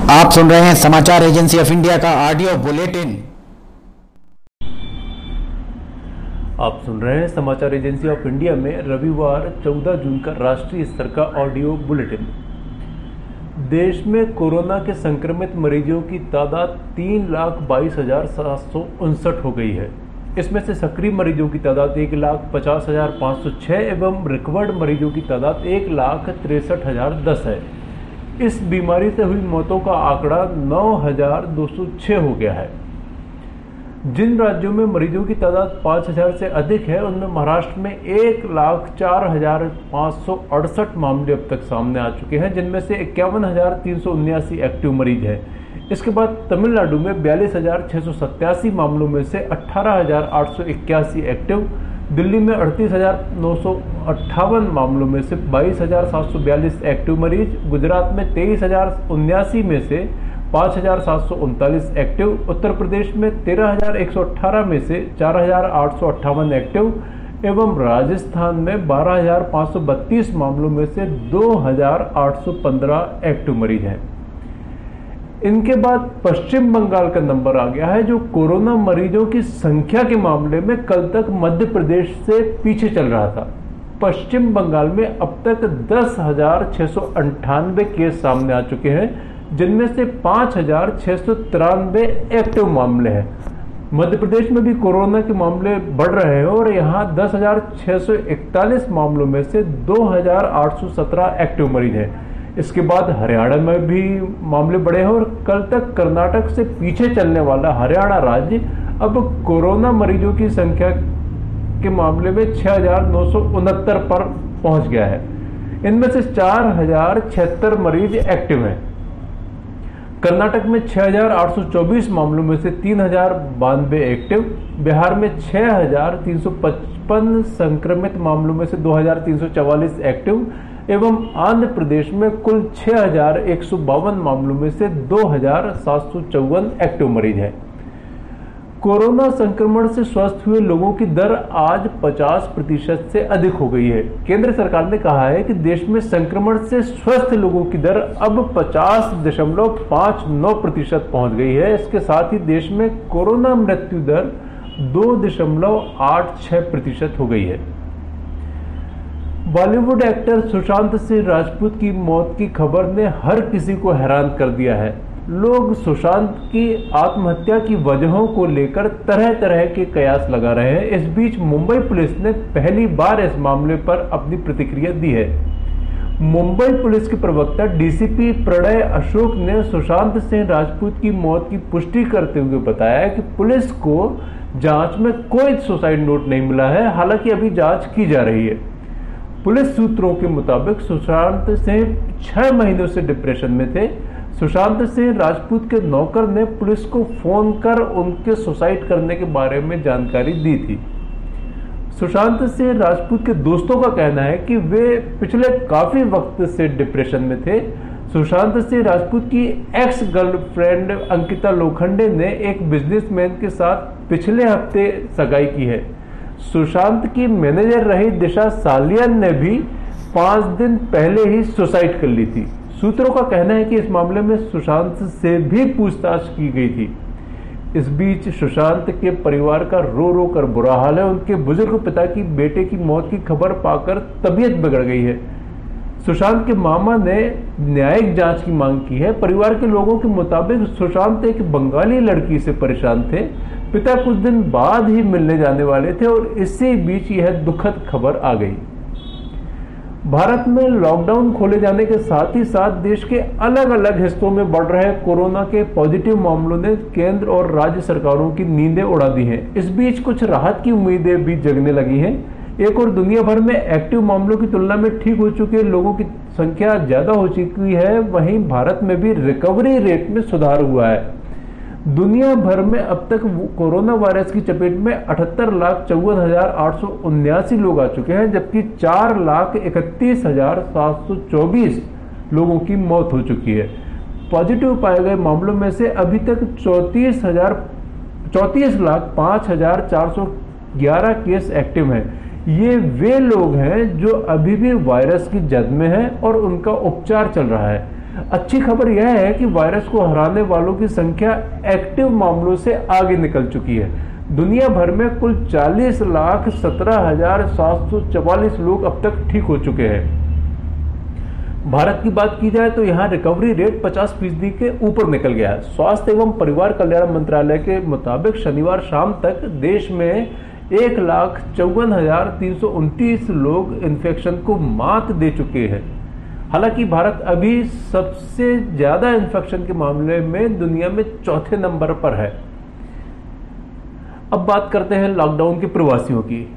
आप सुन रहे हैं समाचार एजेंसी ऑफ इंडिया का ऑडियो बुलेटिन। आप सुन रहे हैं समाचार एजेंसी ऑफ इंडिया में रविवार 14 जून का राष्ट्रीय स्तर का ऑडियो बुलेटिन। देश में कोरोना के संक्रमित मरीजों की तादाद 3,22,759 हो गई है। इसमें से सक्रिय मरीजों की तादाद 1,50,506 एवं रिकवर्ड मरीजों की तादाद 1,63,010 है। इस बीमारी से हुई मौतों का आंकड़ा 9,206 हो गया है। जिन राज्यों में मरीजों की तादाद 5,000 से अधिक है उनमें महाराष्ट्र में 1,04,568 मामले अब तक सामने आ चुके हैं, जिनमें से 51,379 एक्टिव मरीज हैं। इसके बाद तमिलनाडु में 42,687 मामलों में से 18,881 एक्टिव, दिल्ली में 38,958 मामलों में से 22,742 एक्टिव मरीज, गुजरात में 23,079 में से 5,739 एक्टिव, उत्तर प्रदेश में 13,118 में से 4,858 एक्टिव एवं राजस्थान में 12,532 मामलों में से 2,815 एक्टिव मरीज हैं। इनके बाद पश्चिम बंगाल का नंबर आ गया है, जो कोरोना मरीजों की संख्या के मामले में कल तक मध्य प्रदेश से पीछे चल रहा था। पश्चिम बंगाल में अब तक 10,698 केस सामने आ चुके हैं, जिनमें से 5,693 एक्टिव मामले हैं। मध्य प्रदेश में भी कोरोना के मामले बढ़ रहे हैं और यहाँ 10,641 मामलों में से 2,817 एक्टिव मरीज हैं। इसके बाद हरियाणा में भी मामले बढ़े हैं और कल तक कर्नाटक से पीछे चलने वाला हरियाणा राज्य अब कोरोना मरीजों की संख्या के मामले में 6,969 पर पहुंच गया है। इनमें से 4,076 मरीज एक्टिव हैं। कर्नाटक में 6,824 मामलों में से 3,092 एक्टिव, बिहार में 6,355 संक्रमित मामलों में से 2,344 एक्टिव एवं आंध्र प्रदेश में कुल 6,152 मामलों में से 2,754 एक्टिव मरीज हैं। कोरोना संक्रमण से स्वस्थ हुए लोगों की दर आज 50% से अधिक हो गई है। केंद्र सरकार ने कहा है कि देश में संक्रमण से स्वस्थ लोगों की दर अब 50.59% पहुंच गई है। इसके साथ ही देश में कोरोना मृत्यु दर 2.86% हो गई है। बॉलीवुड एक्टर सुशांत सिंह राजपूत की मौत की खबर ने हर किसी को हैरान कर दिया है। लोग सुशांत की आत्महत्या की वजहों को लेकर तरह तरह के कयास लगा रहे हैं। इस बीच मुंबई पुलिस ने पहली बार इस मामले पर अपनी प्रतिक्रिया दी है। मुंबई पुलिस के प्रवक्ता डीसीपी प्रणय अशोक ने सुशांत सिंह राजपूत की मौत की पुष्टि करते हुए बताया कि पुलिस को जांच में कोई सुसाइड नोट नहीं मिला है। हालांकि अभी जांच की जा रही है। पुलिस सूत्रों के मुताबिक सुशांत सिंह 6 महीनों से डिप्रेशन में थे। सुशांत सिंह राजपूत के नौकर ने पुलिस को फोन कर उनके सुसाइड करने के बारे में जानकारी दी थी। सुशांत सिंह राजपूत के दोस्तों का कहना है कि वे पिछले काफी वक्त से डिप्रेशन में थे। सुशांत सिंह राजपूत की एक्स गर्लफ्रेंड अंकिता लोखंडे ने एक बिजनेसमैन के साथ पिछले हफ्ते सगाई की है। सुशांत की मैनेजर रही दिशा सालियन ने भी 5 दिन पहले ही सुसाइड कर ली थी। सूत्रों का कहना है कि इस मामले में सुशांत से भी पूछताछ की गई थी। इस बीच सुशांत के परिवार का रो रो कर बुरा हाल है। उनके बुजुर्ग पिता की बेटे की मौत की खबर पाकर तबीयत बिगड़ गई है। सुशांत के मामा ने न्यायिक जांच की मांग की है। परिवार के लोगों के मुताबिक सुशांत एक बंगाली लड़की से परेशान थे। पिता कुछ दिन बाद ही मिलने जाने वाले थे और इसी बीच यह दुखद खबर आ गई। भारत में लॉकडाउन खोले जाने के साथ ही साथ देश के अलग अलग हिस्सों में बढ़ रहे कोरोना के पॉजिटिव मामलों ने केंद्र और राज्य सरकारों की नींदें उड़ा दी हैं। इस बीच कुछ राहत की उम्मीदें भी जगने लगी हैं। एक और दुनिया भर में एक्टिव मामलों की तुलना में ठीक हो चुके लोगों की संख्या ज्यादा हो चुकी है, वहीं भारत में भी रिकवरी रेट में सुधार हुआ है। दुनिया भर में अब तक कोरोना वायरस की चपेट में 78,54,879 लोग आ चुके हैं, जबकि 4,31,724 लोगों की मौत हो चुकी है। पॉजिटिव पाए गए मामलों में से अभी तक 34,05,411 केस एक्टिव हैं। ये वे लोग हैं जो अभी भी वायरस की जद में हैं और उनका उपचार चल रहा है। अच्छी खबर यह है कि वायरस को हराने वालों की संख्या एक्टिव मामलों से आगे निकल चुकी है। दुनिया भर में कुल 40,17,744 लोग अब तक ठीक हो चुके हैं। भारत की बात की जाए तो यहाँ रिकवरी रेट 50% के ऊपर निकल गया है। स्वास्थ्य एवं परिवार कल्याण मंत्रालय के मुताबिक शनिवार शाम तक देश में 1,54,329 लोग इन्फेक्शन को मात दे चुके हैं। हालांकि भारत अभी सबसे ज्यादा इन्फेक्शन के मामले में दुनिया में चौथे नंबर पर है। अब बात करते हैं लॉकडाउन के प्रवासियों की।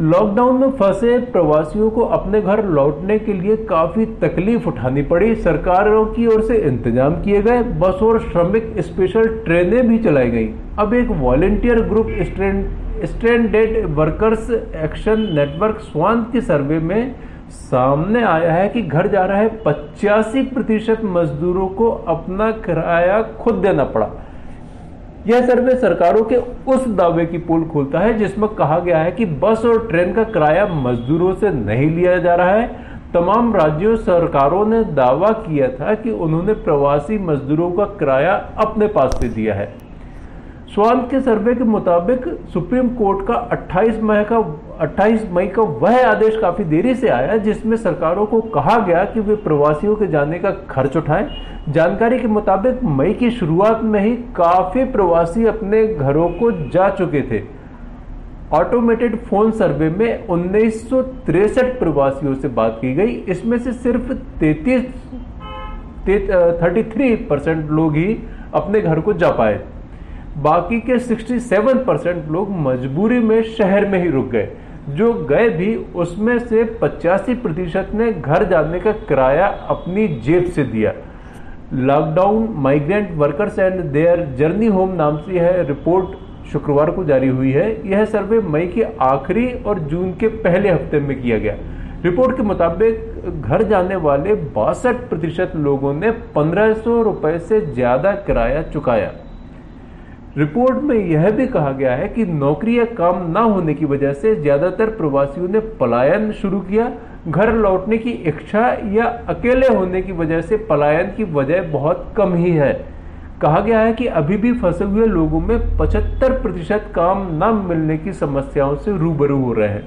लॉकडाउन में फंसे प्रवासियों को अपने घर लौटने के लिए काफी तकलीफ उठानी पड़ी। सरकारों की ओर से इंतजाम किए गए बस और श्रमिक स्पेशल ट्रेनें भी चलाई गई। अब एक volunteer group Stranded Workers Action Network स्वान के सर्वे में सामने आया है कि घर जा रहे 85% मजदूरों को अपना किराया खुद देना पड़ा। यह सर्वे सरकारों के उस दावे की पोल खोलता है जिसमें कहा गया है कि बस और ट्रेन का किराया मजदूरों से नहीं लिया जा रहा है। तमाम राज्यों सरकारों ने दावा किया था कि उन्होंने प्रवासी मजदूरों का किराया अपने पास से दिया है। स्वान के सर्वे के मुताबिक सुप्रीम कोर्ट का 28 मई का वह आदेश काफी देरी से आया जिसमें सरकारों को कहा गया कि वे प्रवासियों के जाने का खर्च उठाएं। जानकारी के मुताबिक मई की शुरुआत में ही काफी प्रवासी अपने घरों को जा चुके थे। ऑटोमेटेड फोन सर्वे में 1963 प्रवासियों से बात की गई। इसमें से सिर्फ 33% लोग ही अपने घर को जा पाए। बाकी के 67% लोग मजबूरी में शहर में ही रुक गए। जो गए भी उसमें से 85% ने घर जाने का किराया अपनी जेब से दिया। Lockdown migrant workers and their journey home नाम से यह रिपोर्ट शुक्रवार को जारी हुई है। यह सर्वे मई के आखिरी और जून के पहले हफ्ते में किया गया। रिपोर्ट के मुताबिक घर जाने वाले 62% लोगों ने 1500 रुपए से ज्यादा किराया चुकाया। रिपोर्ट में यह भी कहा गया है कि नौकरी या काम न होने की वजह से ज्यादातर प्रवासियों ने पलायन शुरू किया। घर लौटने की इच्छा या अकेले होने की वजह से पलायन की वजह बहुत कम ही है। कहा गया है कि अभी भी फंसे हुए लोगों में 75% काम न मिलने की समस्याओं से रूबरू हो रहे हैं।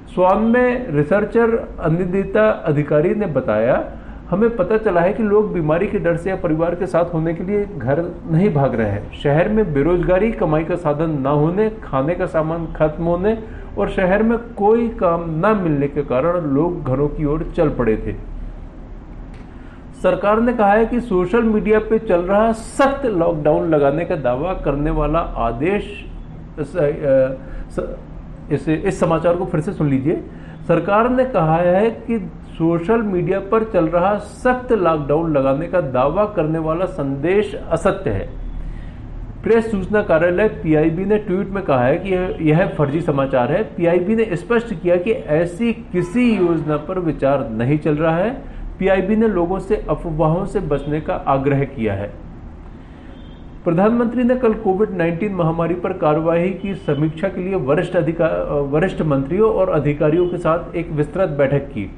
स्वान में रिसर्चर अनिंदिता अधिकारी ने बताया, हमें पता चला है कि लोग बीमारी के डर से या परिवार के साथ होने के लिए घर नहीं भाग रहे हैं। शहर में बेरोजगारी, कमाई का साधन न होने, खाने का सामान खत्म होने और शहर में कोई काम न मिलने के कारण लोग घरों की ओर चल पड़े थे। सरकार ने कहा है कि सोशल मीडिया पे चल रहा सख्त लॉकडाउन लगाने का दावा करने वाला आदेश, इस समाचार को फिर से सुन लीजिए। सरकार ने कहा है कि सोशल मीडिया पर चल रहा सख्त लॉकडाउन लगाने का दावा करने वाला संदेश असत्य है। प्रेस सूचना कार्यालय पीआईबी ने ट्वीट में कहा है कि यह फर्जी समाचार है। पीआईबी ने स्पष्ट किया कि ऐसी किसी योजना पर विचार नहीं चल रहा है। पीआईबी ने लोगों से अफवाहों से बचने का आग्रह किया है। प्रधानमंत्री ने कल कोविड-19 महामारी पर कार्रवाई की समीक्षा के लिए वरिष्ठ मंत्रियों और अधिकारियों के साथ एक विस्तृत बैठक की।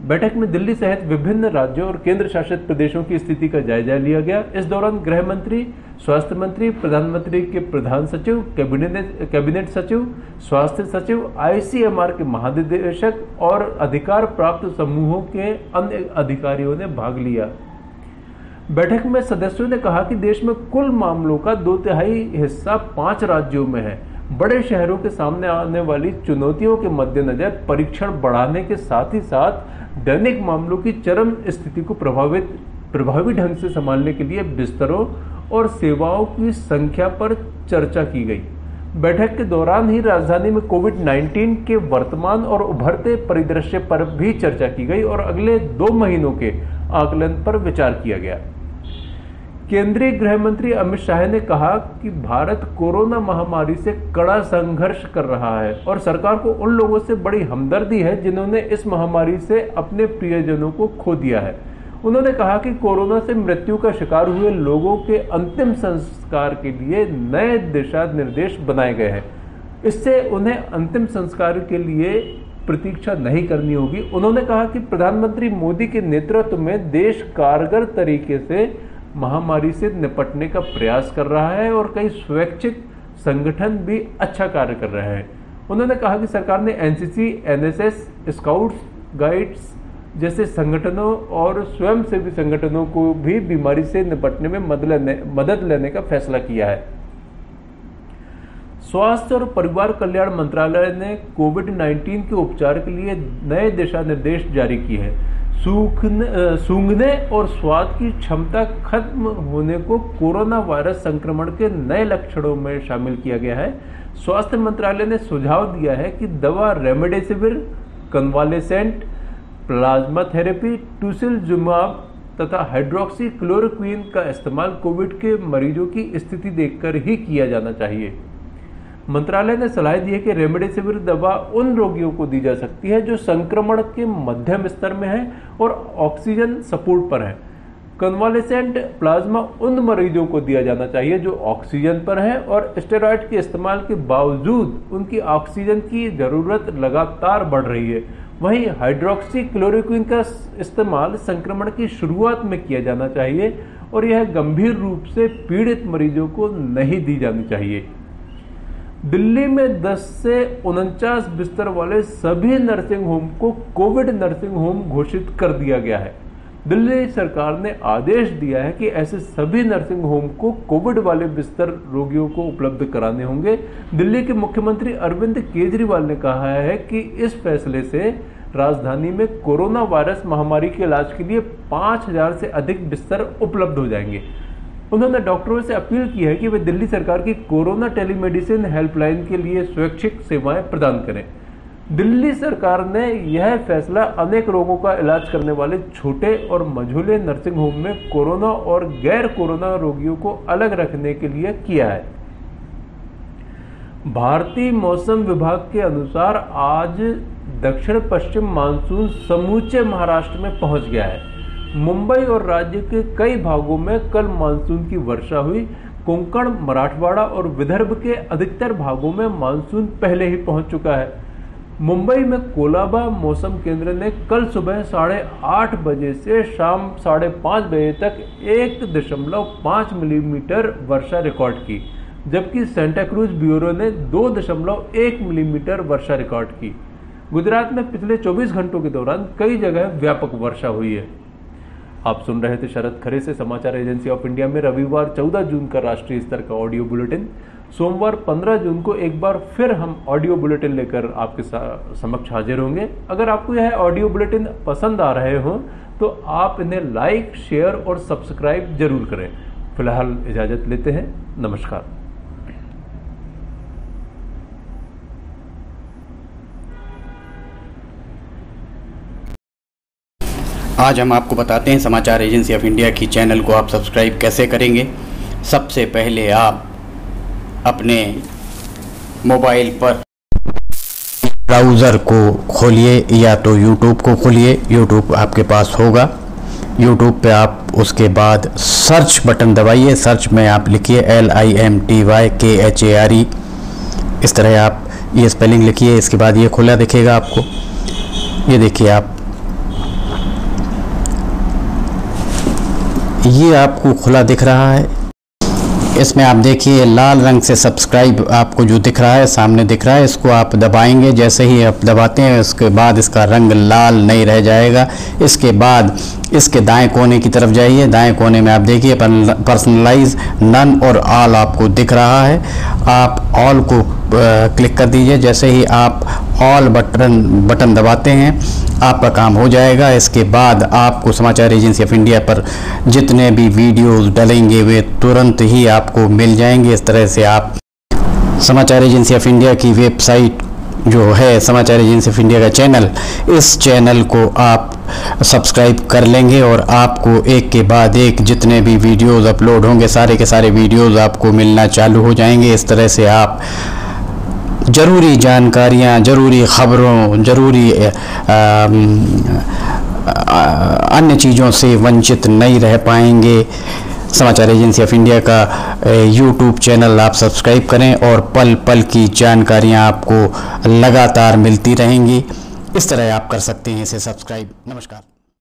बैठक में दिल्ली सहित विभिन्न राज्यों और केंद्र शासित प्रदेशों की स्थिति का जायजा लिया गया। इस दौरान गृह मंत्री, स्वास्थ्य मंत्री, प्रधानमंत्री के प्रधान सचिव, कैबिनेट सचिव, स्वास्थ्य सचिव, आईसीएमआर के महानिदेशक और अधिकार प्राप्त समूहों के अन्य अधिकारियों ने भाग लिया। बैठक में सदस्यों ने कहा कि देश में कुल मामलों का 2/3 हिस्सा 5 राज्यों में है। बड़े शहरों के सामने आने वाली चुनौतियों के मद्देनजर परीक्षण बढ़ाने के साथ ही साथ दैनिक मामलों की चरम स्थिति को प्रभावी ढंग से संभालने के लिए बिस्तरों और सेवाओं की संख्या पर चर्चा की गई। बैठक के दौरान ही राजधानी में कोविड-19 के वर्तमान और उभरते परिदृश्य पर भी चर्चा की गई और अगले 2 महीनों के आकलन पर विचार किया गया। केंद्रीय गृह मंत्री अमित शाह ने कहा कि भारत कोरोना महामारी से कड़ा संघर्ष कर रहा है और सरकार को उन लोगों से बड़ी हमदर्दी है जिन्होंने इस महामारी से अपने प्रियजनों को खो दिया है। उन्होंने कहा कि कोरोना से मृत्यु का शिकार हुए लोगों के अंतिम संस्कार के लिए नए दिशा निर्देश बनाए गए हैं। इससे उन्हें अंतिम संस्कार के लिए प्रतीक्षा नहीं करनी होगी। उन्होंने कहा कि प्रधानमंत्री मोदी के नेतृत्व में देश कारगर तरीके से महामारी से निपटने का प्रयास कर रहा है और कई स्वैच्छिक संगठन भी अच्छा कार्य कर रहे हैं। उन्होंने कहा कि सरकार ने एनसीसी, एनएसएस, स्काउट्स, गाइड्स जैसे संगठनों और स्वयंसेवी संगठनों को भी बीमारी से निपटने में मदद लेने का फैसला किया है। स्वास्थ्य और परिवार कल्याण मंत्रालय ने कोविड-19 के उपचार के लिए नए दिशा निर्देश जारी किए हैं। सूंघने और स्वाद की क्षमता खत्म होने को कोरोना वायरस संक्रमण के नए लक्षणों में शामिल किया गया है। स्वास्थ्य मंत्रालय ने सुझाव दिया है कि दवा रेमडेसिविर, कन्वालेसेंट, प्लाज्मा थेरेपी, टुसिलजुमाब तथा हाइड्रोक्सी क्लोरोक्विन का इस्तेमाल कोविड के मरीजों की स्थिति देखकर ही किया जाना चाहिए। मंत्रालय ने सलाह दी है कि रेमडेसिविर दवा उन रोगियों को दी जा सकती है जो संक्रमण के मध्यम स्तर में है और ऑक्सीजन सपोर्ट पर है। कन्वालेसेंट प्लाज्मा उन मरीजों को दिया जाना चाहिए जो ऑक्सीजन पर है और स्टेरॉयड के इस्तेमाल के बावजूद उनकी ऑक्सीजन की जरूरत लगातार बढ़ रही है। वहीं हाइड्रोक्सी क्लोरोक्विन का इस्तेमाल संक्रमण की शुरुआत में किया जाना चाहिए और यह गंभीर रूप से पीड़ित मरीजों को नहीं दी जानी चाहिए। दिल्ली में 10 से 49 बिस्तर वाले सभी नर्सिंग होम को कोविड नर्सिंग होम घोषित कर दिया गया है। दिल्ली सरकार ने आदेश दिया है कि ऐसे सभी नर्सिंग होम को कोविड वाले बिस्तर रोगियों को उपलब्ध कराने होंगे। दिल्ली के मुख्यमंत्री अरविंद केजरीवाल ने कहा है कि इस फैसले से राजधानी में कोरोना वायरस महामारी के इलाज के लिए 5000 से अधिक बिस्तर उपलब्ध हो जाएंगे। उन्होंने डॉक्टरों से अपील की है कि वे दिल्ली सरकार की कोरोना टेलीमेडिसिन हेल्पलाइन के लिए स्वैच्छिक सेवाएं प्रदान करें। दिल्ली सरकार ने यह फैसला अनेक रोगों का इलाज करने वाले छोटे और मझोले नर्सिंग होम में कोरोना और गैर कोरोना रोगियों को अलग रखने के लिए किया है। भारतीय मौसम विभाग के अनुसार आज दक्षिण पश्चिम मानसून समूचे महाराष्ट्र में पहुंच गया है। मुंबई और राज्य के कई भागों में कल मानसून की वर्षा हुई। कोंकण, मराठवाड़ा और विदर्भ के अधिकतर भागों में मानसून पहले ही पहुंच चुका है। मुंबई में कोलाबा मौसम केंद्र ने कल सुबह 8:30 बजे से शाम 5:30 बजे तक 1.5 मिलीमीटर वर्षा रिकॉर्ड की, जबकि सेंटा क्रूज ब्यूरो ने 2.1 मिलीमीटर वर्षा रिकॉर्ड की। गुजरात में पिछले 24 घंटों के दौरान कई जगह व्यापक वर्षा हुई है। आप सुन रहे थे शरद खरे से समाचार एजेंसी ऑफ इंडिया में रविवार 14 जून का राष्ट्रीय स्तर का ऑडियो बुलेटिन। सोमवार 15 जून को एक बार फिर हम ऑडियो बुलेटिन लेकर आपके समक्ष हाजिर होंगे। अगर आपको यह ऑडियो बुलेटिन पसंद आ रहे हो तो आप इन्हें लाइक, शेयर और सब्सक्राइब जरूर करें। फिलहाल इजाजत लेते हैं। नमस्कार। आज हम आपको बताते हैं समाचार एजेंसी ऑफ इंडिया की चैनल को आप सब्सक्राइब कैसे करेंगे। सबसे पहले आप अपने मोबाइल पर ब्राउज़र को खोलिए या तो YouTube को खोलिए। YouTube आपके पास होगा। YouTube पे आप उसके बाद सर्च बटन दबाइए। सर्च में आप लिखिए LIMTYKHARE। इस तरह आप ये स्पेलिंग लिखिए। इसके बाद ये खुला दिखेगा आपको। ये देखिए आप, ये आपको खुला दिख रहा है। इसमें आप देखिए लाल रंग से सब्सक्राइब आपको जो दिख रहा है, सामने दिख रहा है, इसको आप दबाएंगे। जैसे ही आप दबाते हैं उसके बाद इसका रंग लाल नहीं रह जाएगा। इसके बाद इसके दाएं कोने की तरफ जाइए। दाएं कोने में आप देखिए पर्सनलाइज, नन और ऑल आपको दिख रहा है। आप ऑल को क्लिक कर दीजिए। जैसे ही आप ऑल बटन दबाते हैं आपका काम हो जाएगा। इसके बाद आपको समाचार एजेंसी ऑफ इंडिया पर जितने भी वीडियोस डलेंगे वे तुरंत ही आपको मिल जाएंगे। इस तरह से आप समाचार एजेंसी ऑफ इंडिया की वेबसाइट जो है समाचार एजेंसी ऑफ इंडिया का चैनल, इस चैनल को आप सब्सक्राइब कर लेंगे और आपको एक के बाद एक जितने भी वीडियोस अपलोड होंगे सारे के सारे वीडियोस आपको मिलना चालू हो जाएंगे। इस तरह से आप ज़रूरी जानकारियाँ, ज़रूरी ख़बरों, ज़रूरी अन्य चीज़ों से वंचित नहीं रह पाएंगे। समाचार एजेंसी ऑफ इंडिया का YouTube चैनल आप सब्सक्राइब करें और पल पल की जानकारियाँ आपको लगातार मिलती रहेंगी। इस तरह आप कर सकते हैं इसे सब्सक्राइब। नमस्कार।